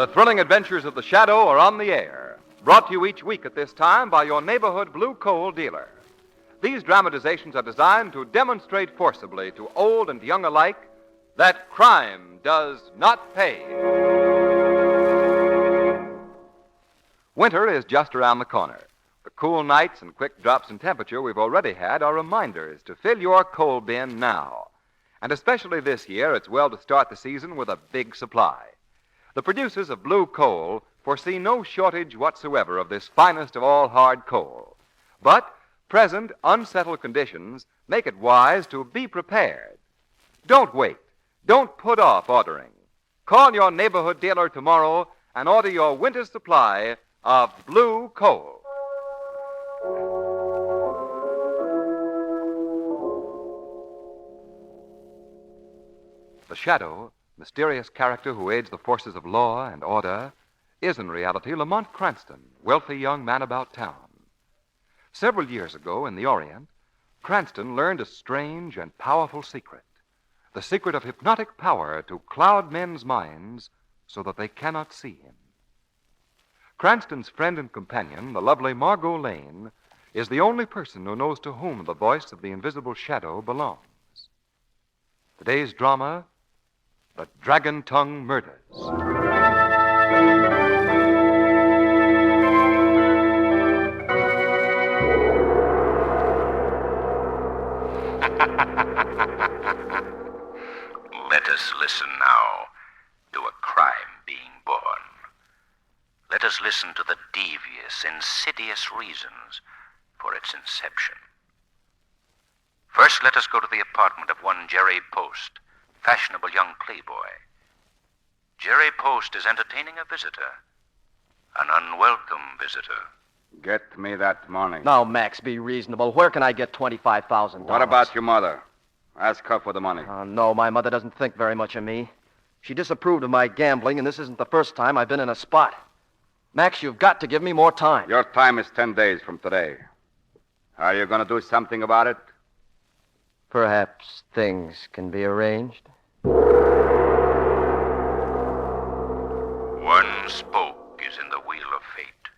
The thrilling adventures of the Shadow are on the air, brought to you each week at this time by your neighborhood blue coal dealer. These dramatizations are designed to demonstrate forcibly to old and young alike that crime does not pay. Winter is just around the corner. The cool nights and quick drops in temperature we've already had are reminders to fill your coal bin now. And especially this year, it's well to start the season with a big supply. The producers of blue coal foresee no shortage whatsoever of this finest of all hard coal. But present unsettled conditions make it wise to be prepared. Don't wait. Don't put off ordering. Call your neighborhood dealer tomorrow and order your winter supply of blue coal. The Shadow, mysterious character who aids the forces of law and order, is in reality Lamont Cranston, wealthy young man about town. Several years ago in the Orient, Cranston learned a strange and powerful secret, the secret of hypnotic power to cloud men's minds so that they cannot see him. Cranston's friend and companion, the lovely Margot Lane, is the only person who knows to whom the voice of the invisible Shadow belongs. Today's drama, The Dragon Tongue Murders. Let us listen now to a crime being born. Let us listen to the devious, insidious reasons for its inception. First, let us go to the apartment of one Jerry Post, fashionable young playboy. Jerry Post is entertaining a visitor, an unwelcome visitor. Get me that money. Now, Max, be reasonable. Where can I get $25,000? What about your mother? Ask her for the money. No, my mother doesn't think very much of me. She disapproved of my gambling, and this isn't the first time I've been in a spot. Max, you've got to give me more time. Your time is 10 days from today. Are you going to do something about it? Perhaps things can be arranged. One spoke is in the wheel of fate.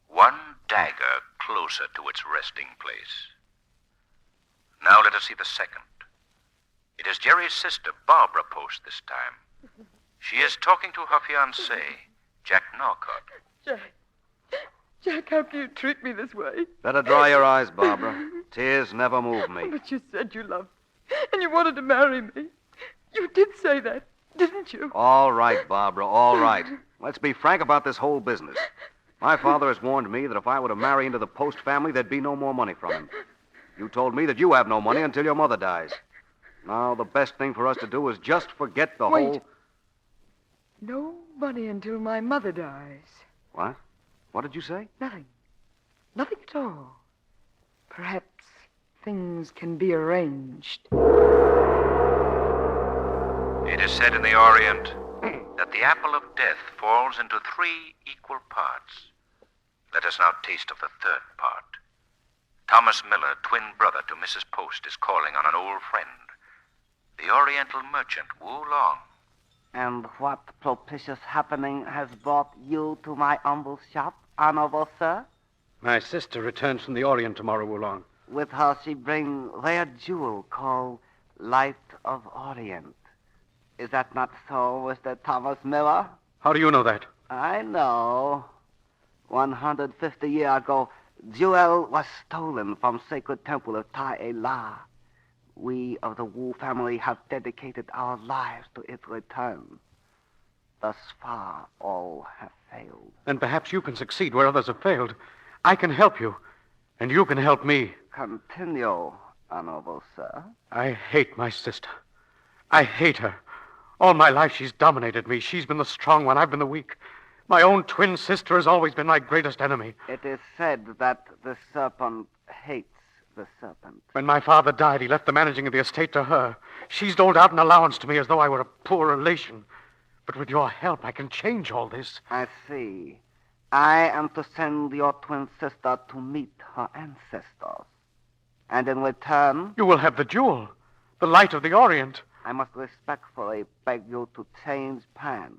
One dagger closer to its resting place. Now let us see the second. It is Jerry's sister, Barbara Post, this time. She is talking to her fiancé, Jack Norcott. Jack, how can you treat me this way? Better dry your eyes, Barbara. Tears never move me. But you said you loved me, and you wanted to marry me. You did say that, didn't you? All right, Barbara, all right. Let's be frank about this whole business. My father has warned me that if I were to marry into the Post family, there'd be no more money from him. You told me that you have no money until your mother dies. Now, the best thing for us to do is just forget the whole... No money until my mother dies. What? What did you say? Nothing. Nothing at all. Perhaps things can be arranged. It is said in the Orient that the apple of death falls into 3 equal parts. Let us now taste of the third part. Thomas Miller, twin brother to Mrs. Post, is calling on an old friend, the Oriental merchant Wu Long. And what propitious happening has brought you to my humble shop, honorable sir? My sister returns from the Orient tomorrow, Wulong. With her she brings rare jewel called Light of Orient. Is that not so, Mr. Thomas Miller? How do you know that? I know. 150 years ago, jewel was stolen from sacred temple of Tai-E-La. We of the Wu family have dedicated our lives to its return. Thus far, all have failed. Then perhaps you can succeed where others have failed. I can help you, and you can help me. Continue, honorable sir. I hate my sister. I hate her. All my life she's dominated me. She's been the strong one. I've been the weak. My own twin sister has always been my greatest enemy. It is said that the serpent hates the serpent. When my father died, he left the managing of the estate to her. She's doled out an allowance to me as though I were a poor relation. But with your help, I can change all this. I see. I am to send your twin sister to meet her ancestors. And in return... You will have the jewel, the light of the Orient. I must respectfully beg you to change plan.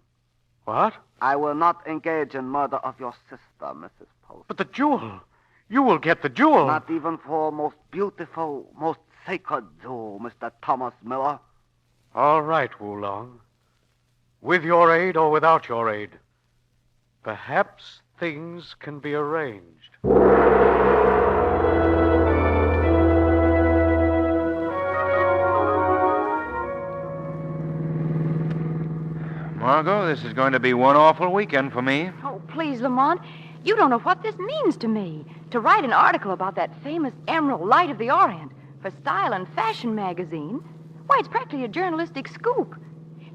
What? I will not engage in murder of your sister, Mrs. Post. But the jewel. You will get the jewel. Not even for most beautiful, most sacred jewel, Mr. Thomas Miller. All right, Wulong. With your aid or without your aid, perhaps things can be arranged. Margot, this is going to be one awful weekend for me. Oh, please, Lamont. You don't know what this means to me. To write an article about that famous Emerald Light of the Orient for Style and Fashion magazine, why, it's practically a journalistic scoop.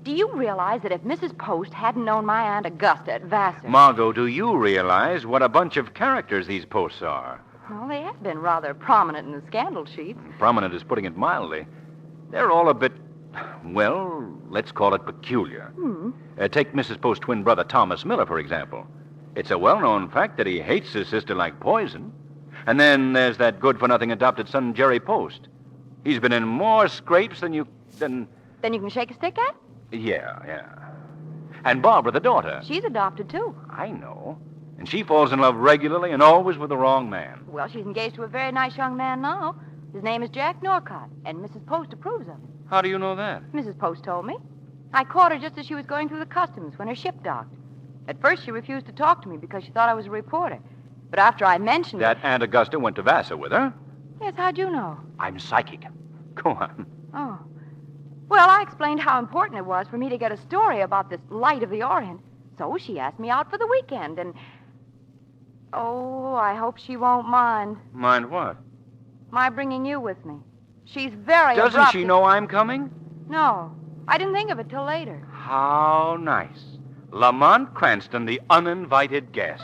Do you realize that if Mrs. Post hadn't known my Aunt Augusta at Vassar... Margot, do you realize what a bunch of characters these Posts are? Well, they have been rather prominent in the scandal sheets. Prominent is putting it mildly. They're all a bit, well, let's call it peculiar. Take Mrs. Post's twin brother, Thomas Miller, for example. It's a well-known fact that he hates his sister like poison. And then there's that good-for-nothing adopted son, Jerry Post. He's been in more scrapes than Then you can shake a stick at? Yeah. And Barbara, the daughter. She's adopted, too. I know. And she falls in love regularly and always with the wrong man. Well, she's engaged to a very nice young man now. His name is Jack Norcott, and Mrs. Post approves of him. How do you know that? Mrs. Post told me. I caught her just as she was going through the customs when her ship docked. At first, she refused to talk to me because she thought I was a reporter. But after I mentioned That Aunt Augusta went to Vassar with her? Yes, how'd you know? I'm psychic. Go on. Oh. Well, I explained how important it was for me to get a story about this Light of the Orient. So she asked me out for the weekend, and... Oh, I hope she won't mind. Mind what? My bringing you with me. She's very Doesn't abrupt. she know I'm coming? No. I didn't think of it till later. How nice. Lamont Cranston, the uninvited guest.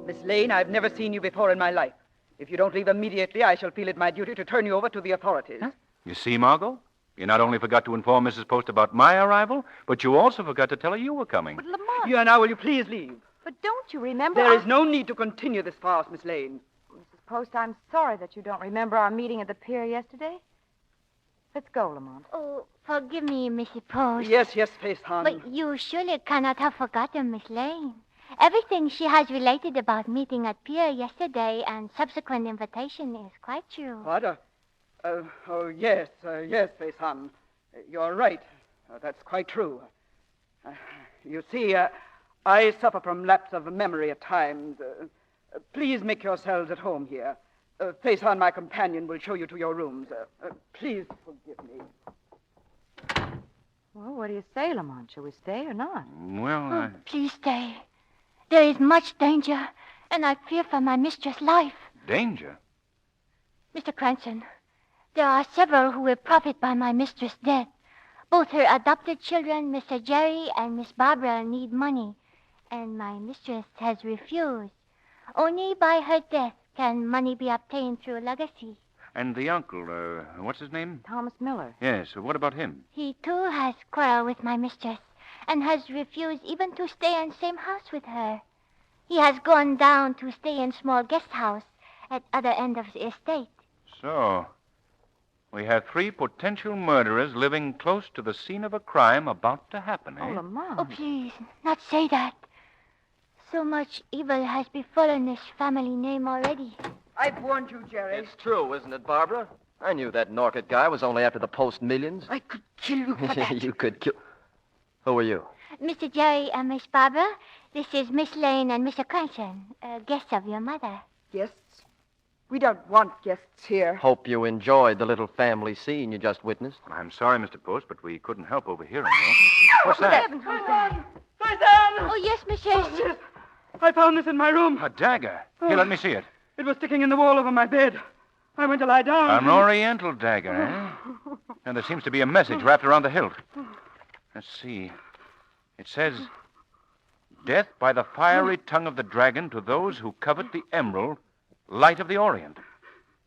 Miss Lane, I've never seen you before in my life. If you don't leave immediately, I shall feel it my duty to turn you over to the authorities. Huh? You see, Margot? You not only forgot to inform Mrs. Post about my arrival, but you also forgot to tell her you were coming. But Lamont... Now, will you please leave? But don't you remember... There is no need to continue this farce, Miss Lane. Mrs. Post, I'm sorry that you don't remember our meeting at the pier yesterday. Let's go, Lamont. Oh, forgive me, Mrs. Post. Yes, Face Hon. But you surely cannot have forgotten Miss Lane. Everything she has related about meeting at pier yesterday and subsequent invitation is quite true. What? Yes, Face Hon. You're right. That's quite true. You see, I suffer from lapse of memory at times. Please make yourselves at home here. Face Hon, my companion, will show you to your rooms. Please forgive me. Well, what do you say, Lamont? Shall we stay or not? Well, Please stay. There is much danger, and I fear for my mistress' life. Danger? Mr. Cranston, there are several who will profit by my mistress' death. Both her adopted children, Mr. Jerry and Miss Barbara, need money, and my mistress has refused. Only by her death can money be obtained through legacy. And the uncle, what's his name? Thomas Miller. Yes, what about him? He, too, has quarreled with my mistress and has refused even to stay in the same house with her. He has gone down to stay in small guest house at other end of the estate. So, we have 3 potential murderers living close to the scene of a crime about to happen, eh? Oh, Lamont. Oh, please, not say that. So much evil has befallen this family name already. I've warned you, Jerry. It's true, isn't it, Barbara? I knew that Norcott guy was only after the Post millions. I could kill you for that. You could kill... Who are you? Mr. Jerry and Miss Barbara, this is Miss Lane and Mr. Cranston, guests of your mother. Guests? We don't want guests here. Hope you enjoyed the little family scene you just witnessed. I'm sorry, Mr. Post, but we couldn't help overhearing you. What's that? Oh, yes, Monsieur. Yes. I found this in my room. A dagger. Here, let me see it. It was sticking in the wall over my bed. I went to lie down. An oriental dagger, eh? And there seems to be a message wrapped around the hilt. Let's see. It says, "Death by the fiery tongue of the dragon to those who covet the emerald, light of the Orient."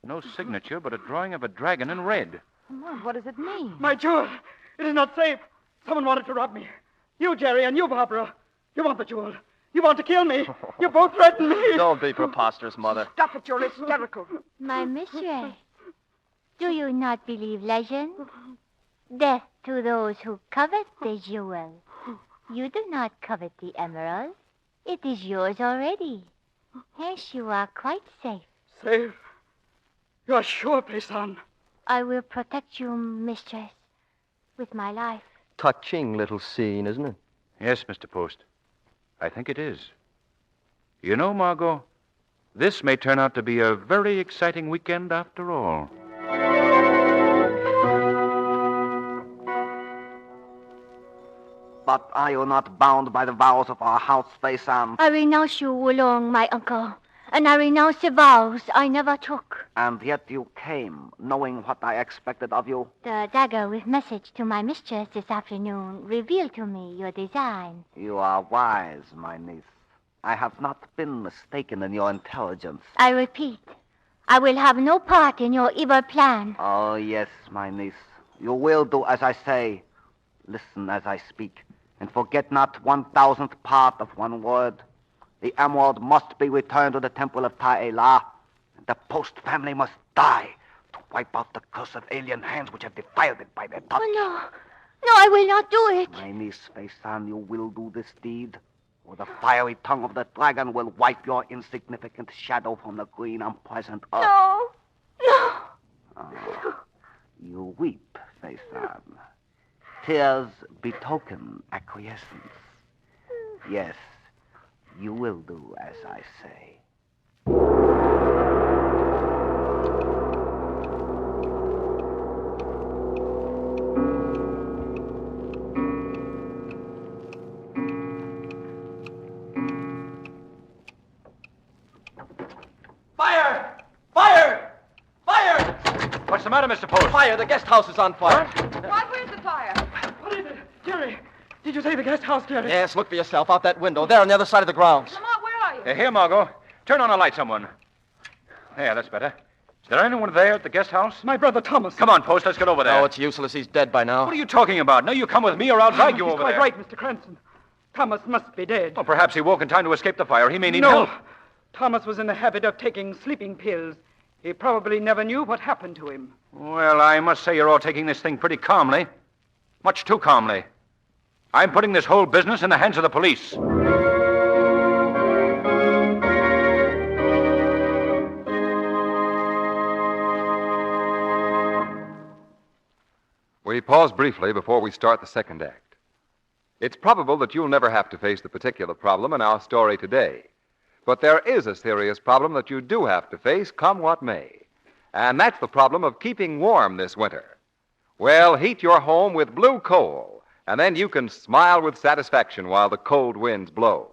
No signature, but a drawing of a dragon in red. Lamont, what does it mean? My jewel. It is not safe. Someone wanted to rob me. You, Jerry, and you, Barbara. You want the jewel. You want to kill me. You both threaten me. Don't be preposterous, Mother. Stop it, you're hysterical. My mistress, do you not believe legend? Death to those who covet the jewel. You do not covet the emerald. It is yours already. Hence you are quite safe. Safe? You're sure, Payson? I will protect you, mistress, with my life. Touching little scene, isn't it? Yes, Mr. Post. I think it is. You know, Margot, this may turn out to be a very exciting weekend after all. But are you not bound by the vows of our house, Payson? I renounce you alone, my uncle, and I renounce the vows I never took. And yet you came, knowing what I expected of you. The dagger with message to my mistress this afternoon revealed to me your design. You are wise, my niece. I have not been mistaken in your intelligence. I repeat, I will have no part in your evil plan. Oh, yes, my niece. You will do as I say. Listen as I speak, and forget not 1,000th part of one word. The emerald must be returned to the temple of Ta-E-La. The Post family must die to wipe out the curse of alien hands which have defiled it by their touch. Oh, no. No, I will not do it. My niece, Payson, you will do this deed, or the fiery tongue of the dragon will wipe your insignificant shadow from the green, unpleasant earth. No. No. Oh, you weep, Payson. Tears betoken acquiescence. Yes, you will do as I say. Fire! Fire! Fire! What's the matter, Mr. Post? Fire! The guest house is on fire. What? Where's the fire? What is it? Jerry, did you say the guest house, Jerry? Yes, look for yourself out that window. There on the other side of the grounds. Lamont, where are you? Here, Margot. Turn on a light, someone. There, that's better. Is there anyone there at the guest house? My brother Thomas. Come on, Post, let's get over there. No, it's useless. He's dead by now. What are you talking about? Now you come with me or I'll drag you He's over quite there. right, Mr. Cranston. Thomas must be dead. Well, perhaps he woke in time to escape the fire. He may need No. help. Thomas was in the habit of taking sleeping pills. He probably never knew what happened to him. Well, I must say you're all taking this thing pretty calmly. Much too calmly. I'm putting this whole business in the hands of the police. We pause briefly before we start the second act. It's probable that you'll never have to face the particular problem in our story today. But there is a serious problem that you do have to face, come what may. And that's the problem of keeping warm this winter. Well, heat your home with blue coal, and then you can smile with satisfaction while the cold winds blow.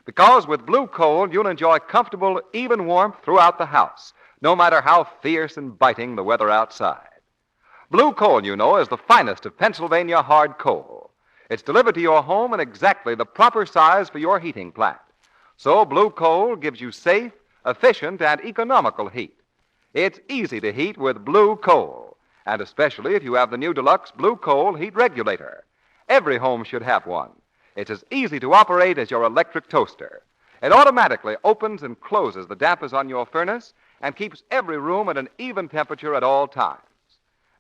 Because with blue coal, you'll enjoy comfortable, even warmth throughout the house, no matter how fierce and biting the weather outside. Blue coal, you know, is the finest of Pennsylvania hard coal. It's delivered to your home in exactly the proper size for your heating plant. So blue coal gives you safe, efficient, and economical heat. It's easy to heat with blue coal, and especially if you have the new deluxe blue coal heat regulator. Every home should have one. It's as easy to operate as your electric toaster. It automatically opens and closes the dampers on your furnace and keeps every room at an even temperature at all times.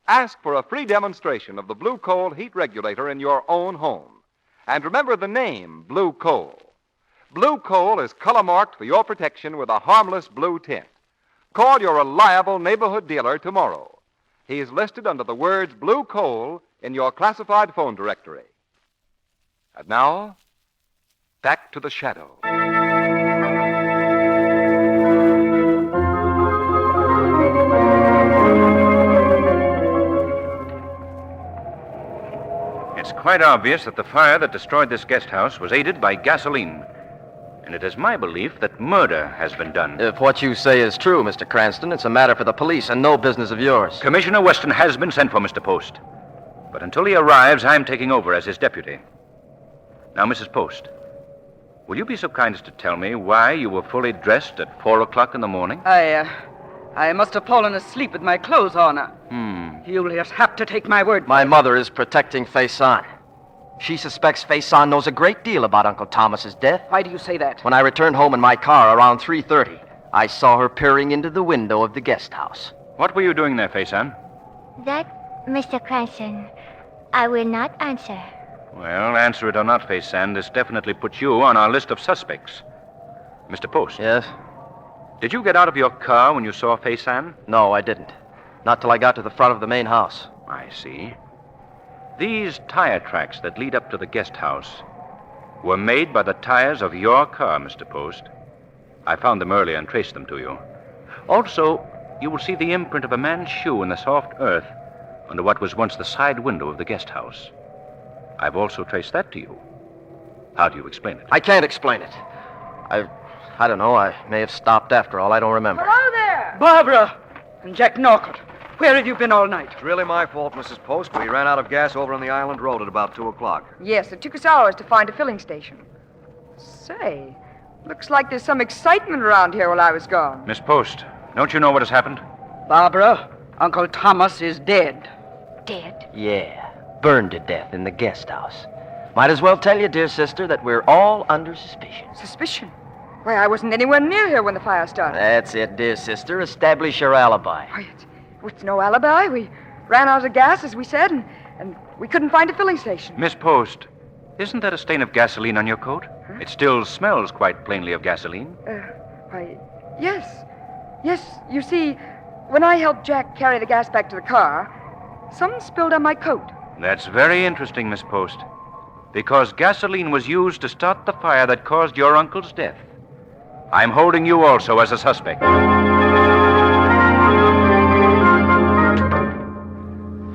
Ask for a free demonstration of the blue coal heat regulator in your own home. And remember the name, blue coal. Blue coal is color marked for your protection with a harmless blue tint. Call your reliable neighborhood dealer tomorrow. He is listed under the words blue coal in your classified phone directory. And now, back to the shadow. It's quite obvious that the fire that destroyed this guest house was aided by gasoline. And it is my belief that murder has been done. If what you say is true, Mr. Cranston, it's a matter for the police and no business of yours. Commissioner Weston has been sent for, Mr. Post. But until he arrives, I'm taking over as his deputy. Now, Mrs. Post, will you be so kind as to tell me why you were fully dressed at 4 o'clock in the morning? I must have fallen asleep with my clothes on. You'll just have to take my word for My it. mother is protecting Faison. She suspects Faison knows a great deal about Uncle Thomas's death. Why do you say that? When I returned home in my car around 3:30, I saw her peering into the window of the guest house. What were you doing there, Faison? That Mr. Cranston, I will not answer. Well, answer it or not, Fay-San, this definitely puts you on our list of suspects. Mr. Post. Yes? Did you get out of your car when you saw Fay-San? No, I didn't. Not till I got to the front of the main house. I see. These tire tracks that lead up to the guest house were made by the tires of your car, Mr. Post. I found them earlier and traced them to you. Also, you will see the imprint of a man's shoe in the soft earth under what was once the side window of the guest house. I've also traced that to you. How do you explain it? I can't explain it. I don't know. I may have stopped after all. I don't remember. Hello there! Barbara and Jack Norcott. Where have you been all night? It's really my fault, Mrs. Post. We ran out of gas over on the Island Road at about 2 o'clock. Yes, it took us hours to find a filling station. Say, looks like there's some excitement around here while I was gone. Miss Post, don't you know what has happened? Barbara, Uncle Thomas is dead. Dead? Yeah, burned to death in the guest house. Might as well tell you, dear sister, that we're all under suspicion. Suspicion? Why, I wasn't anywhere near here when the fire started. That's it, dear sister. Establish your alibi. Why, it's no alibi. We ran out of gas, as we said, and we couldn't find a filling station. Miss Post, isn't that a stain of gasoline on your coat? Huh? It still smells quite plainly of gasoline. Why, yes. Yes, you see, when I helped Jack carry the gas back to the car, some spilled on my coat. That's very interesting, Miss Post, because gasoline was used to start the fire that caused your uncle's death. I'm holding you also as a suspect.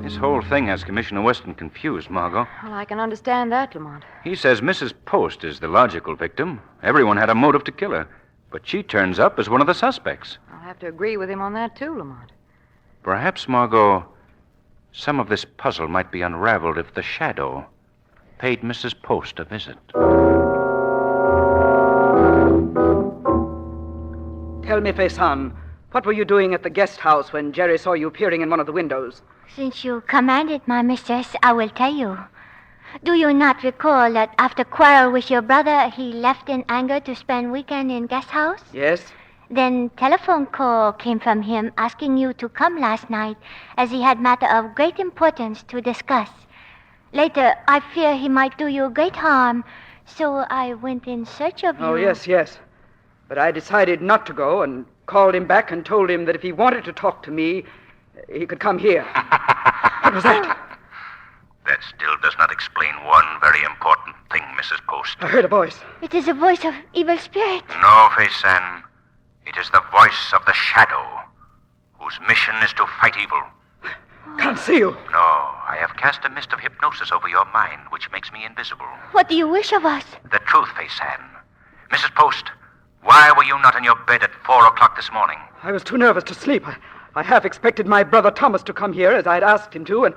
This whole thing has Commissioner Weston confused, Margot. Well, I can understand that, Lamont. He says Mrs. Post is the logical victim. Everyone had a motive to kill her, but she turns up as one of the suspects. I'll have to agree with him on that, too, Lamont. Perhaps, Margot, some of this puzzle might be unraveled if the shadow paid Mrs. Post a visit. Tell me, Fay-San, what were you doing at the guest house when Jerry saw you peering in one of the windows? Since you commanded, my mistress, I will tell you. Do you not recall that after quarrel with your brother, he left in anger to spend weekend in guest house? Yes. Then telephone call came from him asking you to come last night as he had matter of great importance to discuss. Later, I fear he might do you great harm, so I went in search of you. Oh, yes. But I decided not to go and called him back and told him that if he wanted to talk to me, he could come here. What was that? That still does not explain one very important thing, Mrs. Post. I heard a voice. It is a voice of evil spirit. No, Fay-San. It is the voice of the shadow, whose mission is to fight evil. Can't see you. No, I have cast a mist of hypnosis over your mind, which makes me invisible. What do you wish of us? The truth, Fay-San. Mrs. Post, why were you not in your bed at 4 o'clock this morning? I was too nervous to sleep. I half expected my brother Thomas to come here, as I'd asked him to, and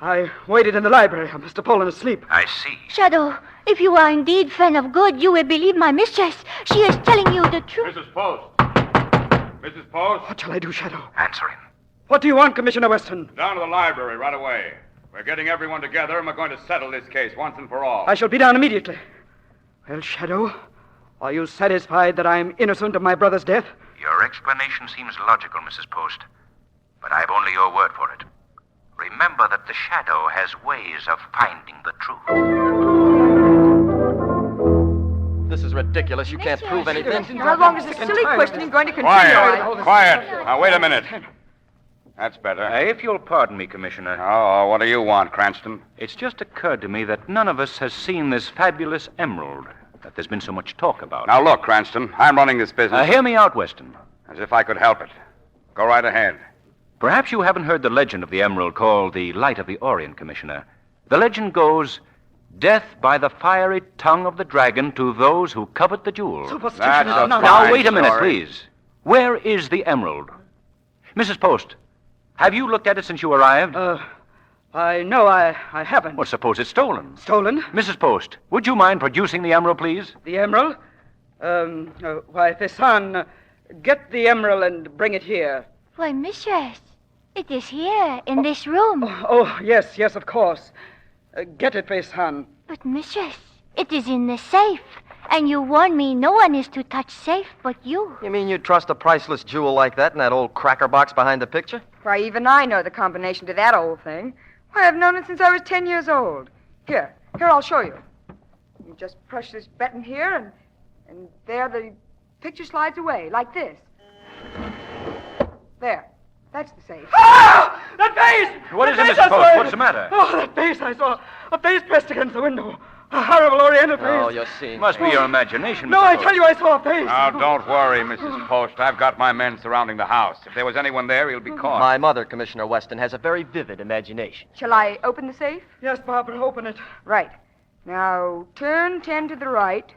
I waited in the library. Mr. Poland asleep. I see. Shadow, if you are indeed friend of good, you will believe my mistress. She is telling you the truth. Mrs. Post. Mrs. Post. What shall I do, Shadow? Answer him. What do you want, Commissioner Weston? Down to the library right away. We're getting everyone together, and we're going to settle this case once and for all. I shall be down immediately. Well, Shadow, are you satisfied that I'm innocent of my brother's death? Your explanation seems logical, Mrs. Post, but I've only your word for it. Remember that the shadow has ways of finding the truth. This is ridiculous. You can't prove anything. How long is this silly questioning going to continue? Quiet. Now, wait a minute. That's better. If you'll pardon me, Commissioner. Oh, what do you want, Cranston? It's just occurred to me that none of us has seen this fabulous emerald that there's been so much talk about. Now, look, Cranston, I'm running this business. Hear me out, Weston. As if I could help it. Go right ahead. Perhaps you haven't heard the legend of the emerald called the Light of the Orient, Commissioner. The legend goes, death by the fiery tongue of the dragon to those who covet the jewel. That's a Now, wait a minute, story. please. Where is the emerald? Mrs. Post, have you looked at it since you arrived? I haven't. Well, suppose it's stolen. Stolen? Mrs. Post, would you mind producing the emerald, please? The emerald? Why, Fay-San, get the emerald and bring it here. Why, mistress, it is here, in this room. Oh, yes, of course. Get it, Fay-San. But, mistress, it is in the safe. And you warned me no one is to touch safe but you. You mean you'd trust a priceless jewel like that in that old cracker box behind the picture? Why, even I know the combination to that old thing. Why, I've known it since I was 10 years old. Here, I'll show you. You just push this button here, and there the picture slides away, like this. There. That's the safe. Ah! That face! What is it, face Mrs. I Post? saw What's the matter? Oh, that face I saw. A face pressed against the window. A horrible Oriental face. Oh, you're seeing. Must be your imagination, No, Mr. I Post. tell you, I saw a face. Now, don't worry, Mrs. Post. I've got my men surrounding the house. If there was anyone there, he'll be caught. My mother, Commissioner Weston, has a very vivid imagination. Shall I open the safe? Yes, Barbara, open it. Right. Now, turn 10 to the right.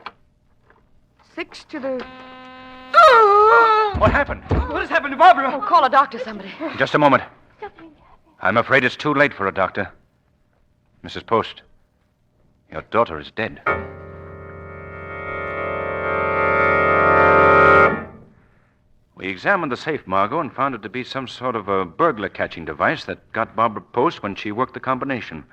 6 to the... What happened? What has happened to Barbara? Oh, call a doctor, somebody. Just a moment. I'm afraid it's too late for a doctor. Mrs. Post, your daughter is dead. We examined the safe, Margot, and found it to be some sort of a burglar catching device that got Barbara Post when she worked the combination.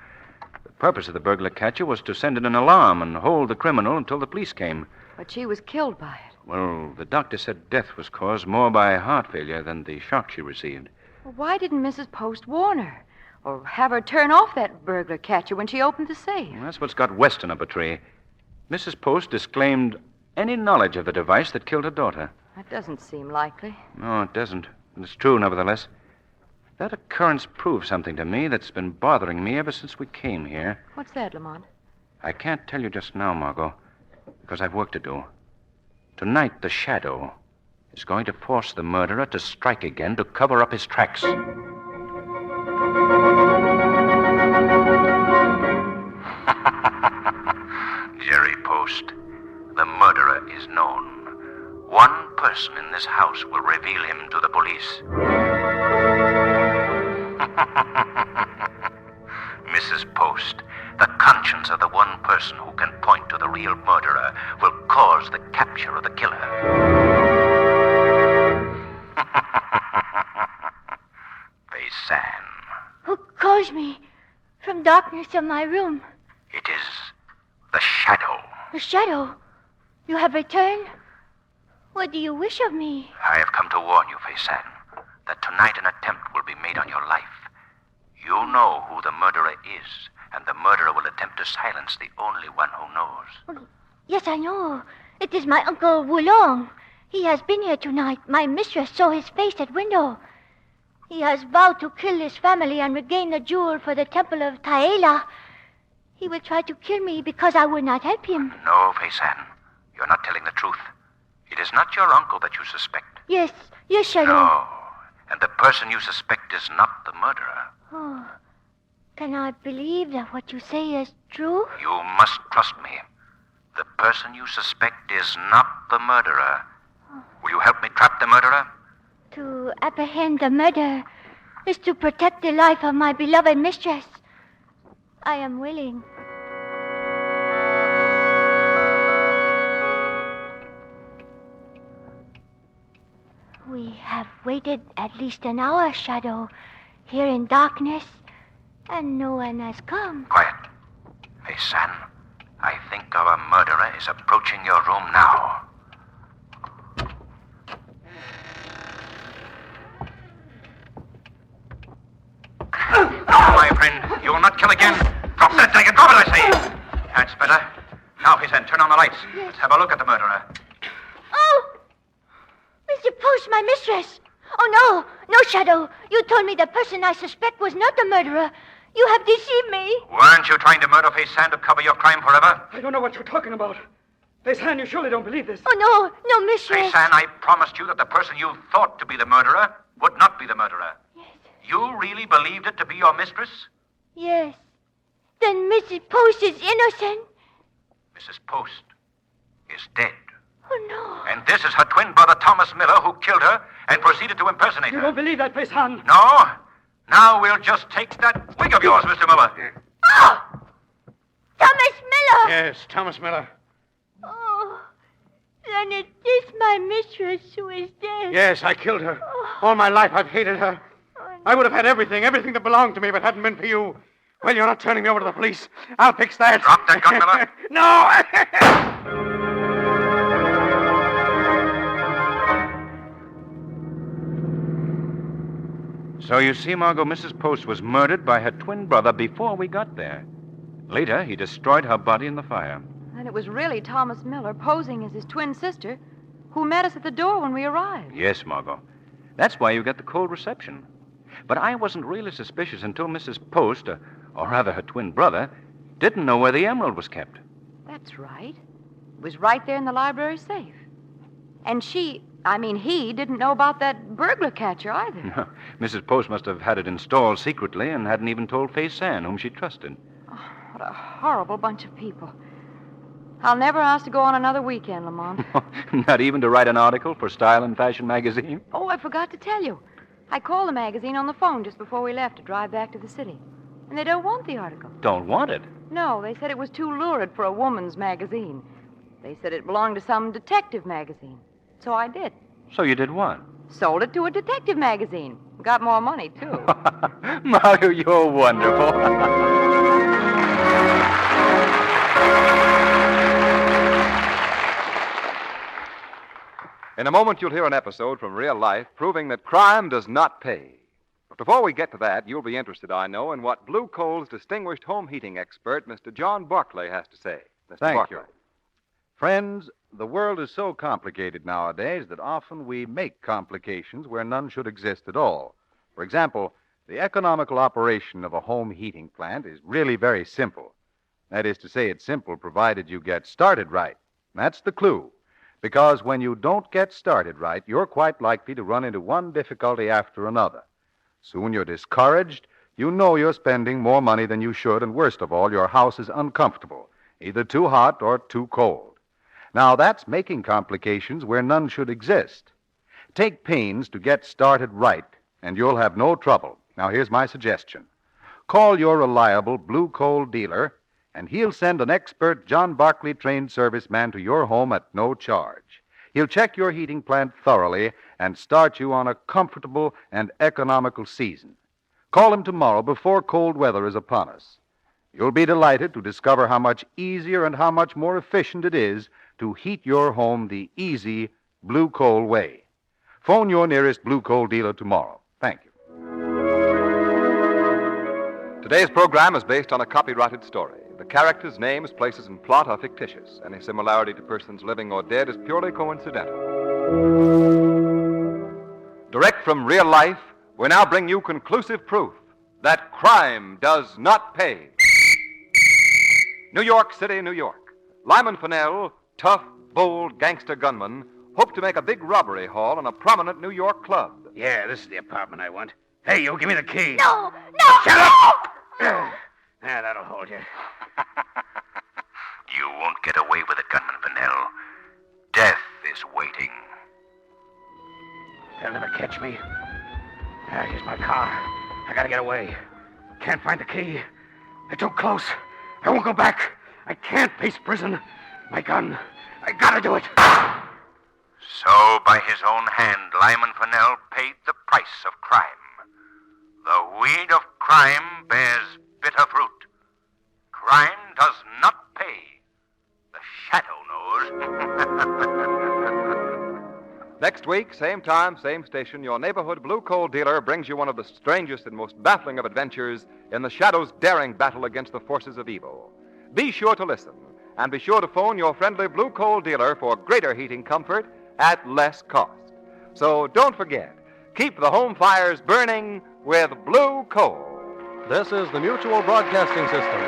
The purpose of the burglar catcher was to send in an alarm and hold the criminal until the police came. But she was killed by it. Well, the doctor said death was caused more by heart failure than the shock she received. Well, why didn't Mrs. Post warn her? Or have her turn off that burglar catcher when she opened the safe? Well, that's what's got Weston up a tree. Mrs. Post disclaimed any knowledge of the device that killed her daughter. That doesn't seem likely. No, it doesn't. It's true, nevertheless. That occurrence proves something to me that's been bothering me ever since we came here. What's that, Lamont? I can't tell you just now, Margot, because I've work to do. Tonight, the Shadow is going to force the murderer to strike again to cover up his tracks. Jerry Post, the murderer is known. One person in this house will reveal him to the police. Mrs. Post, the conscience of the one person who can point to the real murderer will cause the capture of the killer. Faison. Who calls me from darkness of my room? It is the Shadow. The shadow. You have returned? What do you wish of me? I have come to warn you, Faison, that tonight an attempt will be made on your life. You know who the murderer is, and the murderer will attempt to silence the only one who knows. Yes, I know. It is my Uncle Wulong. He has been here tonight. My mistress saw his face at window. He has vowed to kill his family and regain the jewel for the temple of Taela. He will try to kill me because I will not help him. No, Faison, you're not telling the truth. It is not your uncle that you suspect. Yes, Shadow. No, and the person you suspect is not the murderer. Oh, can I believe that what you say is true? You must trust me. The person you suspect is not the murderer. Will you help me trap the murderer? To apprehend the murderer is to protect the life of my beloved mistress. I am willing. We have waited at least an hour, Shadow, here in darkness, and no one has come. Quiet. Faison, I think our murderer is approaching your room now. My friend, you will not kill again. Drop that dagger. Drop it, I say. That's better. Now, Faison, turn on the lights. Let's have a look at the murderer. Oh! Mr. Post, my mistress! Oh, no, Shadow. You told me the person I suspect was not the murderer. You have deceived me. Weren't you trying to murder Faison to cover your crime forever? I don't know what you're talking about. Faison, you surely don't believe this. Oh, no, mistress. Faison, I promised you that the person you thought to be the murderer would not be the murderer. Yes. You really believed it to be your mistress? Yes. Then Mrs. Post is innocent? Mrs. Post is dead. Oh, no. And this is her twin brother, Thomas Miller, who killed her and proceeded to impersonate You her. don't believe that, Faison? No? Now we'll just take that wig of yours, Mr. Miller. Oh! Thomas Miller! Yes, Thomas Miller. Oh, then it is my mistress who is dead. Yes, I killed her. All my life I've hated her. I would have had everything that belonged to me if it hadn't been for you. Well, you're not turning me over to the police. I'll fix that. Drop that gun, Miller. No! So you see, Margot, Mrs. Post was murdered by her twin brother before we got there. Later, he destroyed her body in the fire. And it was really Thomas Miller, posing as his twin sister, who met us at the door when we arrived. Yes, Margot. That's why you get the cold reception. But I wasn't really suspicious until Mrs. Post, or rather her twin brother, didn't know where the emerald was kept. That's right. It was right there in the library safe. And he didn't know about that burglar catcher either. No, Mrs. Post must have had it installed secretly and hadn't even told Fay San, whom she trusted. Oh, what a horrible bunch of people. I'll never ask to go on another weekend, Lamont. Not even to write an article for Style and Fashion magazine? Oh, I forgot to tell you. I called the magazine on the phone just before we left to drive back to the city. And they don't want the article. Don't want it? No, they said it was too lurid for a woman's magazine. They said it belonged to some detective magazine. So I did. So you did what? Sold it to a detective magazine. Got more money, too. Margot, you're wonderful. In a moment, you'll hear an episode from real life proving that crime does not pay. But before we get to that, you'll be interested, I know, in what Blue Coal's distinguished home heating expert, Mr. John Barclay, has to say. Mr. Thank Barclay. you. Friends, the world is so complicated nowadays that often we make complications where none should exist at all. For example, the economical operation of a home heating plant is really very simple. That is to say, it's simple provided you get started right. That's the clue. Because when you don't get started right, you're quite likely to run into one difficulty after another. Soon you're discouraged, you know you're spending more money than you should, and worst of all, your house is uncomfortable, either too hot or too cold. Now, that's making complications where none should exist. Take pains to get started right, and you'll have no trouble. Now, here's my suggestion. Call your reliable Blue Coal dealer, and he'll send an expert John Barclay trained serviceman to your home at no charge. He'll check your heating plant thoroughly and start you on a comfortable and economical season. Call him tomorrow before cold weather is upon us. You'll be delighted to discover how much easier and how much more efficient it is to heat your home the easy Blue Coal way. Phone your nearest Blue Coal dealer tomorrow. Thank you. Today's program is based on a copyrighted story. The characters, names, places, and plot are fictitious. Any similarity to persons living or dead is purely coincidental. Direct from real life, we now bring you conclusive proof that crime does not pay. New York City, New York. Lyman Fennell, tough, bold gangster gunman, hoped to make a big robbery haul in a prominent New York club. Yeah, this is the apartment I want. Hey, you, give me the key. No, no! Shut up! Yeah, that'll hold you. You won't get away with it, Gunman Fennell. Death is waiting. They'll never catch me. Here's my car. I gotta get away. Can't find the key. They're too close. I won't go back. I can't face prison. My gun. I gotta do it. So, by his own hand, Lyman Fennell paid the price of crime. The weed of crime bears bitter fruit. Crime does not pay. The shadow knows. Next week, same time, same station, your neighborhood Blue Coal dealer brings you one of the strangest and most baffling of adventures in the Shadow's daring battle against the forces of evil. Be sure to listen, and be sure to phone your friendly Blue Coal dealer for greater heating comfort at less cost. So don't forget, keep the home fires burning with Blue Coal. This is the Mutual Broadcasting System.